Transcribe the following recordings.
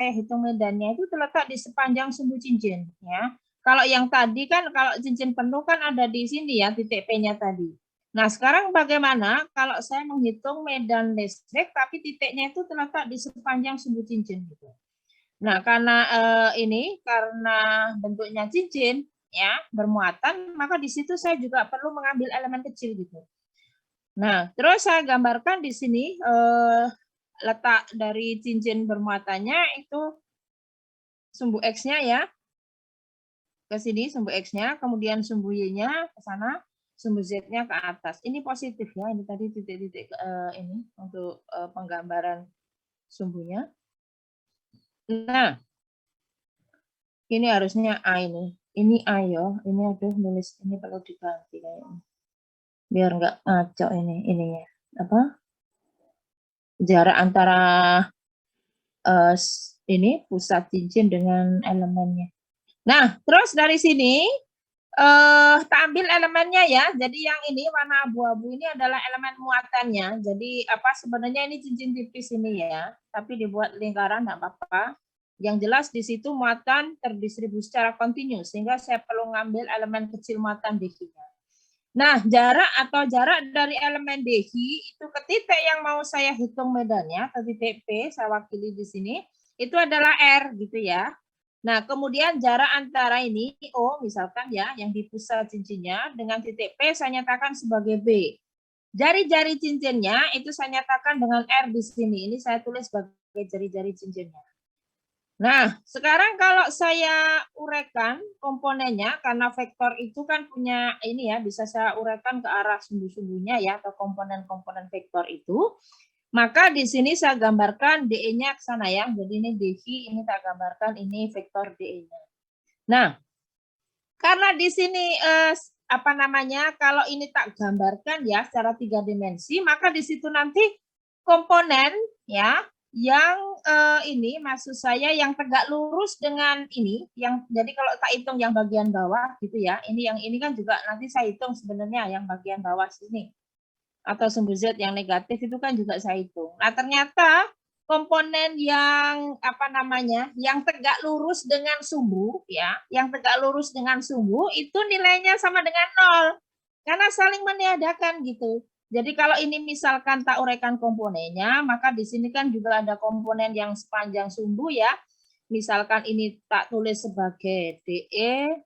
saya hitung medannya itu terletak di sepanjang sumbu cincin, ya. Kalau yang tadi kan kalau cincin penuh kan ada di sini ya titik P-nya tadi. Nah, sekarang bagaimana kalau saya menghitung medan listrik tapi titiknya itu terletak di sepanjang sumbu cincin gitu. Nah, karena karena bentuknya cincin ya, bermuatan, maka di situ saya juga perlu mengambil elemen kecil gitu. Nah, terus saya gambarkan di sini letak dari cincin bermuatannya itu sumbu X-nya ya. Ke sini sumbu X-nya, kemudian sumbu Y-nya ke sana, sumbu Z-nya ke atas. Ini positif ya, ini tadi titik-titik ini untuk penggambaran sumbunya. Nah, ini harusnya A ini. Ini A ya, ini aduh nulis ini perlu diganti kayaknya. Biar nggak ngaco ininya. Apa? Jarak antara ini pusat cincin dengan elemennya. Nah, terus dari sini kita ambil elemennya ya. Jadi yang ini warna abu-abu ini adalah elemen muatannya. Jadi apa sebenarnya ini cincin tipis ini ya, tapi dibuat lingkaran enggak apa-apa. Yang jelas di situ muatan terdistribusi secara kontinu sehingga saya perlu ngambil elemen kecil muatan DH-nya. Nah, jarak dari elemen DH itu ke titik yang mau saya hitung medannya, ke titik P, saya wakili di sini, itu adalah R gitu ya. Nah, kemudian jarak antara ini, O misalkan ya, yang di pusat cincinnya, dengan titik P saya nyatakan sebagai B. Jari-jari cincinnya itu saya nyatakan dengan R di sini. Ini saya tulis sebagai jari-jari cincinnya. Nah, sekarang kalau saya uraikan komponennya, karena vektor itu kan punya ini ya, bisa saya uraikan ke arah sumbu-sumbunya ya, atau komponen-komponen vektor itu. Maka di sini saya gambarkan DE-nya ke sana ya. Jadi ini DH, ini tak gambarkan ini vektor DE-nya. Nah, karena di sini kalau ini tak gambarkan ya secara 3 dimensi, maka di situ nanti komponen ya yang ini maksud saya yang tegak lurus dengan ini, yang jadi kalau tak hitung yang bagian bawah gitu ya. Ini yang ini kan juga nanti saya hitung sebenarnya yang bagian bawah sini. Atau sumbu Z yang negatif itu kan juga saya hitung. Nah, ternyata komponen yang yang tegak lurus dengan sumbu ya, yang tegak lurus dengan sumbu itu nilainya sama dengan 0. Karena saling meniadakan gitu. Jadi kalau ini misalkan tak uraikan komponennya, maka di sini kan juga ada komponen yang sepanjang sumbu ya. Misalkan ini tak tulis sebagai DE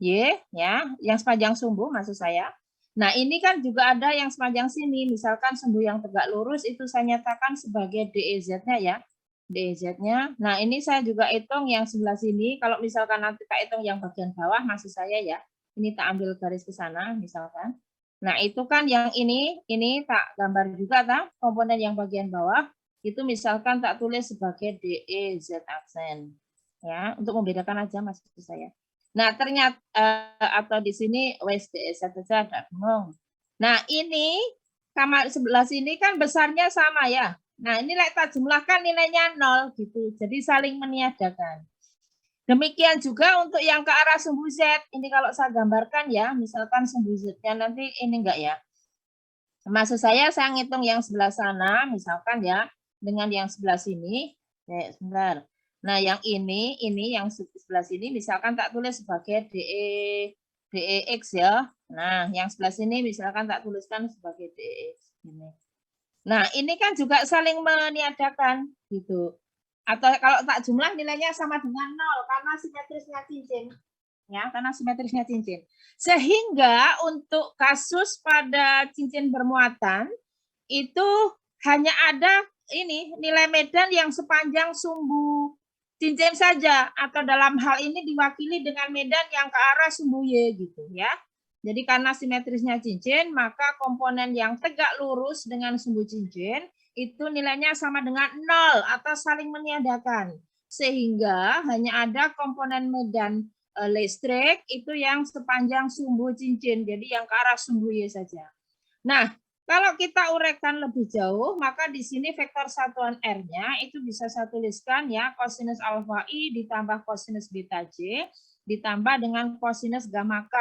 Y ya, yang sepanjang sumbu maksud saya. Nah, ini kan juga ada yang sepanjang sini, misalkan sumbu yang tegak lurus itu saya nyatakan sebagai DEZ-nya ya. DEZ-nya. Nah, ini saya juga hitung yang sebelah sini. Kalau misalkan nanti tak hitung yang bagian bawah maksud saya ya. Ini tak ambil garis ke sana misalkan. Nah, itu kan yang ini tak gambar juga tak komponen yang bagian bawah itu misalkan tak tulis sebagai DEZ aksen. Ya, untuk membedakan aja maksud saya. Nah, ternyata atau di sini WSDS saja ada bingung. Nah, ini kamar sebelah sini kan besarnya sama ya. Nah, ini kita jumlahkan nilainya 0 gitu. Jadi saling meniadakan. Demikian juga untuk yang ke arah sumbu Z. Ini kalau saya gambarkan ya, misalkan sumbu Z-nya nanti ini enggak ya. Maksud saya ngitung yang sebelah sana, misalkan ya, dengan yang sebelah sini. Sebentar. Nah, yang ini yang sebelah sini, misalkan tak tulis sebagai DEX ya. Nah, yang sebelah sini misalkan tak tuliskan sebagai DEX. Nah, ini kan juga saling meniadakan gitu. Atau kalau tak jumlah nilainya sama dengan 0 karena simetrisnya cincin. Ya, karena simetrisnya cincin. Sehingga untuk kasus pada cincin bermuatan itu hanya ada ini nilai medan yang sepanjang sumbu cincin saja, atau dalam hal ini diwakili dengan medan yang ke arah sumbu Y gitu ya. Jadi karena simetrisnya cincin, maka komponen yang tegak lurus dengan sumbu cincin itu nilainya sama dengan 0 atau saling meniadakan. Sehingga hanya ada komponen medan listrik itu yang sepanjang sumbu cincin, jadi yang ke arah sumbu Y saja. Nah, kalau kita uraikan lebih jauh, maka di sini vektor satuan R-nya itu bisa saya tuliskan ya, kosinus alfa I ditambah kosinus beta J ditambah dengan kosinus gamma K.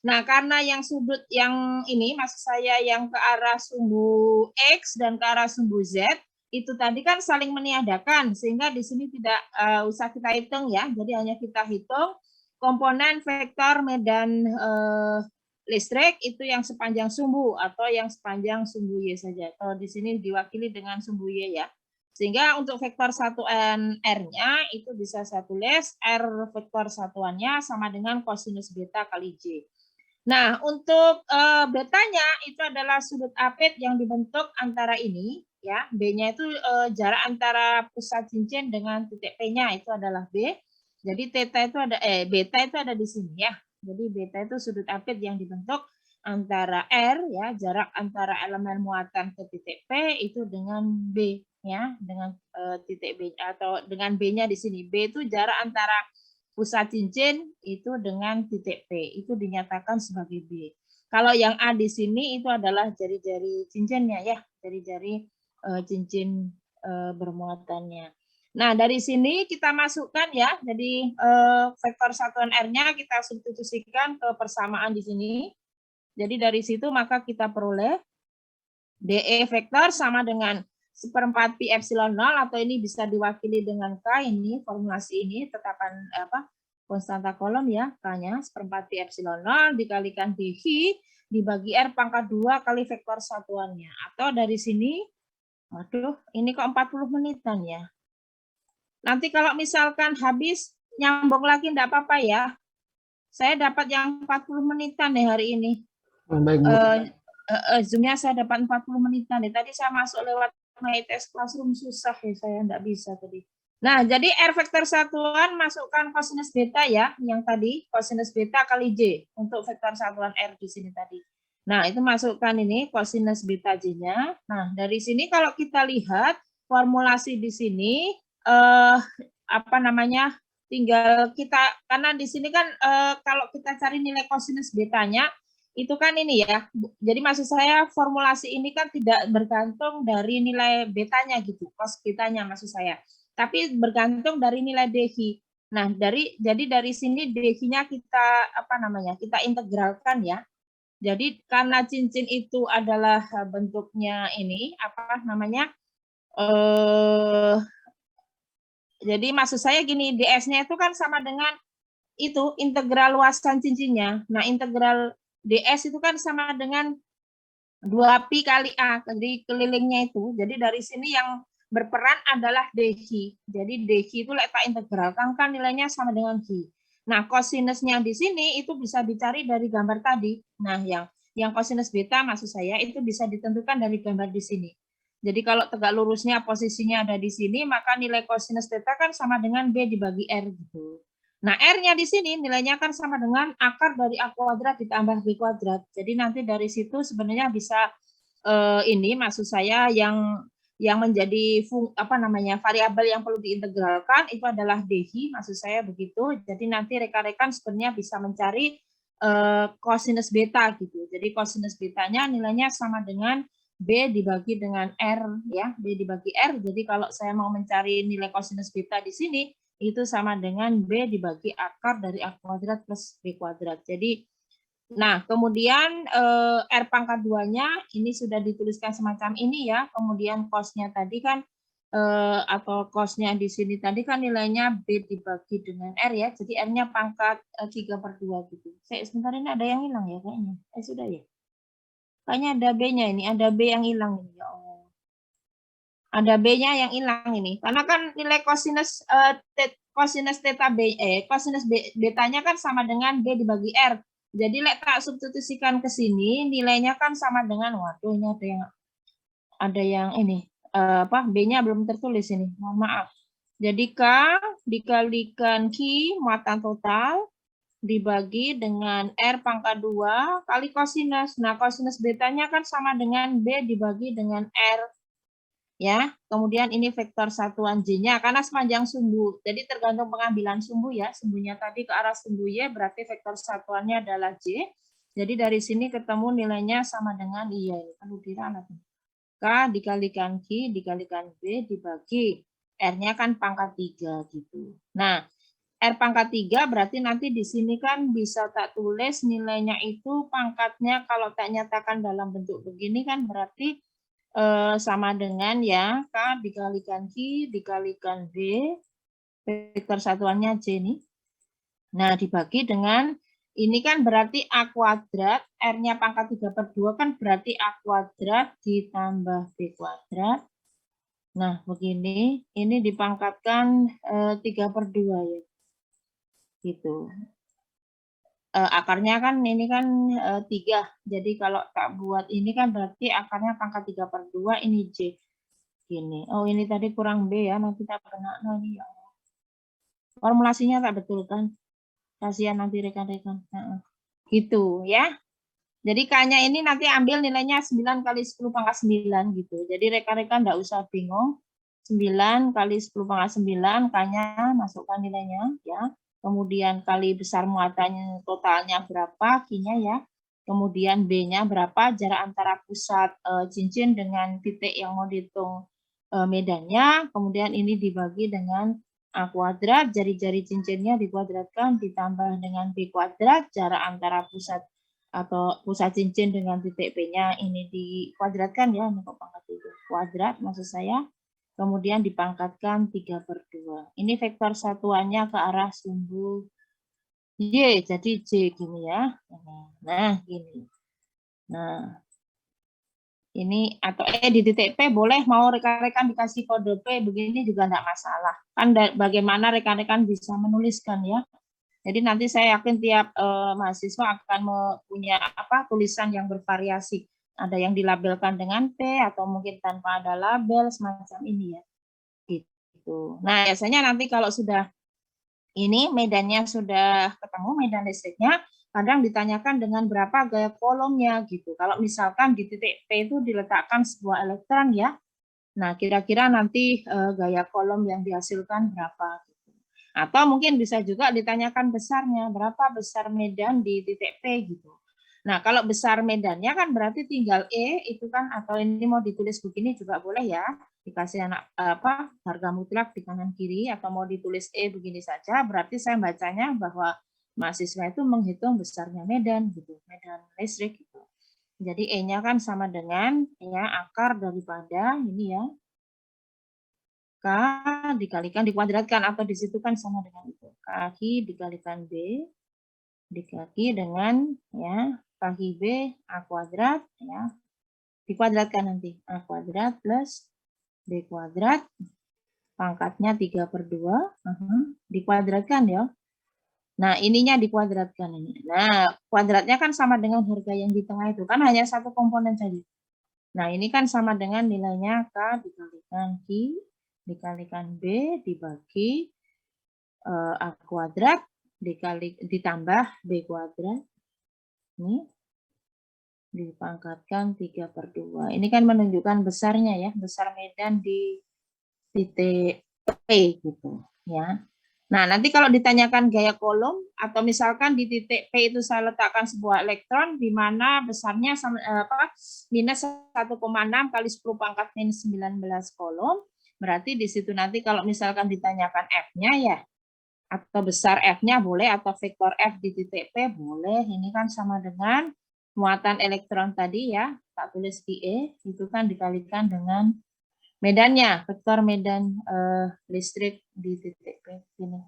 Nah, karena yang sudut yang ini maksud saya yang ke arah sumbu X dan ke arah sumbu Z, itu tadi kan saling meniadakan, sehingga di sini tidak usah kita hitung ya. Jadi hanya kita hitung komponen vektor medan listrik itu yang sepanjang sumbu atau yang sepanjang sumbu Y saja. Atau di sini diwakili dengan sumbu Y ya. Sehingga untuk vektor 1N R-nya itu bisa saya tulis R vektor satuannya sama dengan kosinus beta kali J. Nah, untuk betanya itu adalah sudut apit yang dibentuk antara ini, ya. B-nya itu jarak antara pusat cincin dengan titik P-nya itu adalah B. Jadi theta itu ada beta itu ada di sini ya. Jadi beta itu sudut apit yang dibentuk antara R ya, jarak antara elemen muatan ke titik P itu dengan B ya, dengan titik B atau dengan B-nya di sini. B itu jarak antara pusat cincin itu dengan titik P, itu dinyatakan sebagai B. Kalau yang A di sini itu adalah jari-jari cincinnya ya, jari-jari cincin bermuatannya. Nah, dari sini kita masukkan ya, jadi vektor satuan R-nya kita substitusikan ke persamaan di sini. Jadi dari situ maka kita peroleh DE vektor sama dengan 1/4 pi epsilon 0 atau ini bisa diwakili dengan K ini, formulasi ini tetapan konstanta kolom ya, K-nya 1/4 pi epsilon 0 dikalikan dV dibagi R pangkat 2 kali vektor satuannya. Atau dari sini, waduh, ini kok 40 menitan ya. Nanti kalau misalkan habis nyambung lagi enggak apa-apa ya. Saya dapat yang 40 menitan nih hari ini. Baik, Bu. Zoom-nya saya dapat 40 menitan nih. Tadi saya masuk lewat My Test Classroom susah ya, saya enggak bisa tadi. Nah, jadi R vektor satuan masukkan kosinus beta ya, yang tadi kosinus beta kali J untuk vektor satuan R di sini tadi. Nah, itu masukkan ini kosinus beta J-nya. Nah, dari sini kalau kita lihat formulasi di sini apa namanya? Tinggal kita, karena di sini kan kalau kita cari nilai kosinus betanya itu kan ini ya. Jadi maksud saya formulasi ini kan tidak bergantung dari nilai betanya gitu, cos betanya maksud saya. Tapi bergantung dari nilai dV. Nah, jadi dari sini dV-nya kita apa namanya? Kita integralkan ya. Jadi karena cincin itu adalah bentuknya ini apa namanya? Jadi maksud saya gini, ds-nya itu kan sama dengan itu integral luasan cincinnya. Nah, integral ds itu kan sama dengan 2pi kali A, jadi kelilingnya itu. Jadi dari sini yang berperan adalah dV. Jadi dV itu letak integralkan kan nilainya sama dengan V. Nah, kosinusnya di sini itu bisa dicari dari gambar tadi. Nah, yang kosinus beta maksud saya itu bisa ditentukan dari gambar di sini. Jadi kalau tegak lurusnya posisinya ada di sini, maka nilai kosinus beta kan sama dengan B dibagi R gitu. Nah, R-nya di sini nilainya kan sama dengan akar dari A kuadrat ditambah B kuadrat. Jadi nanti dari situ sebenarnya bisa ini maksud saya yang menjadi apa namanya variabel yang perlu diintegralkan itu adalah dV, maksud saya begitu. Jadi nanti rekan-rekan sebenarnya bisa mencari kosinus beta gitu. Jadi kosinus betanya nilainya sama dengan B dibagi dengan R ya, B dibagi R. Jadi kalau saya mau mencari nilai kosinus beta di sini itu sama dengan B dibagi akar dari A kuadrat plus B kuadrat. Jadi nah, kemudian R pangkat 2-nya ini sudah dituliskan semacam ini ya. Kemudian cos-nya tadi kan atau cos-nya di sini tadi kan nilainya B dibagi dengan R ya. Jadi R-nya pangkat 3/2 gitu. Sebentar ini ada yang hilang ya kayaknya. Sudah ya. Kayaknya ada B-nya ini, ada B yang hilang ini. Ya Allah. Ada B-nya yang hilang ini. Karena kan nilai kosinus theta B kosinus betanya kan sama dengan B dibagi R. Jadi letak substitusikan ke sini nilainya kan sama dengan waduh ini ada yang ini apa B-nya belum tertulis ini. Mohon maaf. Jadi K dikalikan Q muatan total dibagi dengan R pangkat 2 kali kosinus. Nah, kosinus betanya kan sama dengan B dibagi dengan R. Ya, kemudian ini vektor satuan J-nya karena sepanjang sumbu. Jadi tergantung pengambilan sumbu ya. Sumbunya tadi ke arah sumbu Y berarti vektor satuannya adalah J. Jadi dari sini ketemu nilainya sama dengan iya, perlu diralat. K dikalikan Q dikalikan B dibagi R-nya kan pangkat 3 gitu. Nah, R pangkat 3 berarti nanti di sini kan bisa tak tulis nilainya itu pangkatnya kalau tak nyatakan dalam bentuk begini kan berarti sama dengan ya K dikalikan Q dikalikan B, vektor satuannya J nih. Nah, dibagi dengan ini kan berarti A kuadrat, R-nya pangkat 3/2 kan berarti A kuadrat ditambah B kuadrat. Nah, begini, ini dipangkatkan 3/2 ya. Gitu. Akarnya kan ini kan 3. Jadi kalau tak buat ini kan berarti akarnya pangkat 3/2 ini J. Gini. Oh, ini tadi kurang B ya. Nanti tak pernah ini ya. Formulasinya tak betul kan? Kasihan nanti rekan-rekan. Gitu ya. Jadi K-nya ini nanti ambil nilainya 9 kali 10 pangkat 9 gitu. Jadi rekan-rekan enggak usah bingung. 9 kali 10 pangkat 9, K-nya masukkan nilainya ya. Kemudian kali besar muatannya totalnya berapa, Q-nya ya. Kemudian B-nya berapa, jarak antara pusat cincin dengan titik yang mau dihitung medannya. Kemudian ini dibagi dengan A kuadrat, jari-jari cincinnya dikuadratkan ditambah dengan B kuadrat, jarak antara pusat atau pusat cincin dengan titik P-nya ini dikuadratkan ya, ini kok pangkat 3 kuadrat maksud saya. Kemudian dipangkatkan 3/2. Ini vektor satuannya ke arah sumbu Y, jadi J gini ya. Nah, gini. Nah, ini atau di titik P boleh, mau rekan-rekan dikasih kode P begini juga enggak masalah. Kan bagaimana rekan-rekan bisa menuliskan ya. Jadi nanti saya yakin tiap mahasiswa akan punya tulisan yang bervariasi. Ada yang dilabelkan dengan P atau mungkin tanpa ada label semacam ini ya. Gitu. Nah, biasanya nanti kalau sudah ini medannya sudah ketemu, medan listriknya, kadang ditanyakan dengan berapa gaya kolomnya gitu. Kalau misalkan di titik P itu diletakkan sebuah elektron ya. Nah, kira-kira nanti gaya kolom yang dihasilkan berapa gitu. Atau mungkin bisa juga ditanyakan besarnya, berapa besar medan di titik P gitu. Nah, kalau besar medannya kan berarti tinggal E itu kan, atau ini mau ditulis begini juga boleh ya. Dikasih harga mutlak di kanan kiri, atau mau ditulis E begini saja, berarti saya bacanya bahwa mahasiswa itu menghitung besarnya medan gitu, medan listrik gitu. Jadi E-nya kan sama dengan ya akar daripada ini ya K dikalikan dikuadratkan, atau di situ kan sama dengan itu. Kaki dikalikan B dikali dengan ya kaki B A kuadrat ya. Dikuadratkan nanti A kuadrat plus B kuadrat pangkatnya 3/2 dikuadratkan ya. Nah, ininya dikuadratkan ini. Nah, kuadratnya kan sama dengan harga yang di tengah itu, kan hanya satu komponen saja. Nah, ini kan sama dengan nilainya K dikalikan Q dikalikan B dibagi A kuadrat ditambah B kuadrat. Ini dipangkatkan 3/2. Ini kan menunjukkan besarnya ya, besar medan di titik P gitu ya. Nah, nanti kalau ditanyakan gaya kolom atau misalkan di titik P itu saya letakkan sebuah elektron di mana besarnya minus 1,6 kali 10 pangkat minus 19 kolom, berarti di situ nanti kalau misalkan ditanyakan F-nya ya, atau besar F-nya boleh, atau vektor F di titik P boleh. Ini kan sama dengan muatan elektron tadi ya, tak tulis di E, itu kan dikalikan dengan medannya, vektor medan listrik di titik P ini.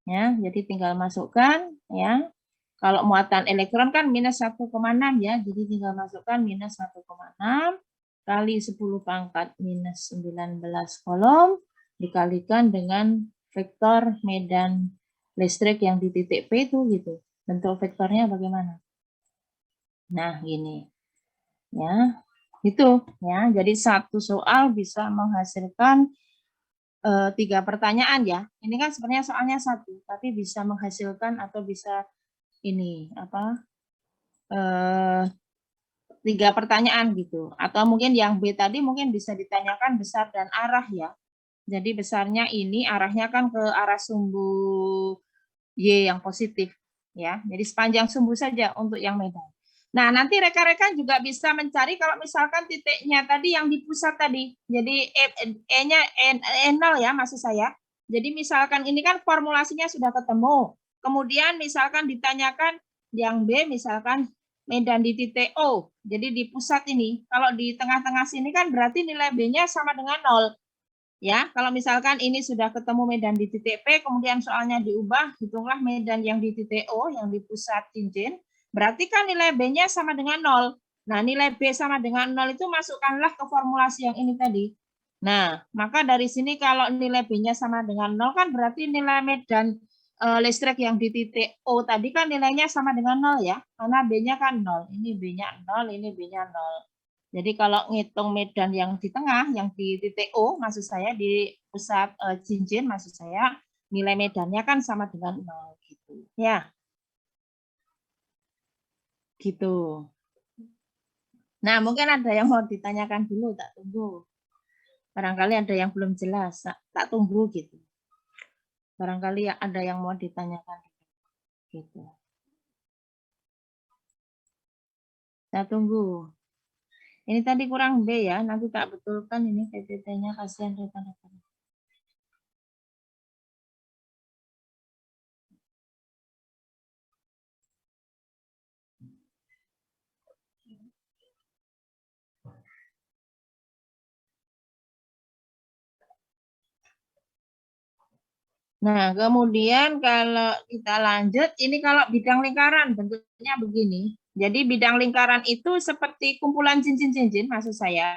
Ya, jadi tinggal masukkan ya. Kalau muatan elektron kan minus 1,6 ya, jadi tinggal masukkan minus 1,6 kali 10 pangkat minus 19 kolom dikalikan dengan vektor medan listrik yang di titik P itu gitu. Bentuk vektornya bagaimana? Nah, gini. Ya. Itu ya. Jadi satu soal bisa menghasilkan 3 pertanyaan ya. Ini kan sebenarnya soalnya 1, tapi bisa menghasilkan atau bisa ini 3 pertanyaan gitu. Atau mungkin yang B tadi mungkin bisa ditanyakan besar dan arah ya. Jadi besarnya ini arahnya kan ke arah sumbu Y yang positif ya. Jadi sepanjang sumbu saja untuk yang medan. Nah, nanti rekan-rekan juga bisa mencari kalau misalkan titiknya tadi yang di pusat tadi. Jadi E-nya E0 ya maksud saya. Jadi misalkan ini kan formulasinya sudah ketemu. Kemudian misalkan ditanyakan yang B misalkan medan di titik O. Jadi di pusat ini, kalau di tengah-tengah sini kan berarti nilai B-nya sama dengan 0. Ya, kalau misalkan ini sudah ketemu medan di titik P, kemudian soalnya diubah, hitunglah medan yang di titik O, yang di pusat cincin, berarti kan nilai B-nya sama dengan 0. Nah, nilai B sama dengan 0 itu masukkanlah ke formulasi yang ini tadi. Nah, maka dari sini kalau nilai B-nya sama dengan 0 kan berarti nilai medan listrik yang di titik O tadi kan nilainya sama dengan 0 ya, karena B-nya kan 0. Ini B-nya 0, ini B-nya 0. Jadi kalau ngitung medan yang di tengah, yang di titik O, maksud saya di pusat cincin, maksud saya nilai medannya kan sama dengan 0 gitu. Ya. Gitu. Nah, mungkin ada yang mau ditanyakan dulu, tak tunggu. Barangkali ada yang belum jelas, tak tunggu gitu. Barangkali ada yang mau ditanyakan gitu. Saya tunggu. Ini tadi kurang B ya, nanti tak betulkan ini PPT-nya, kasihan rekan-rekan. Nah, kemudian kalau kita lanjut, ini kalau bidang lingkaran bentuknya begini. Jadi bidang lingkaran itu seperti kumpulan cincin-cincin, maksud saya.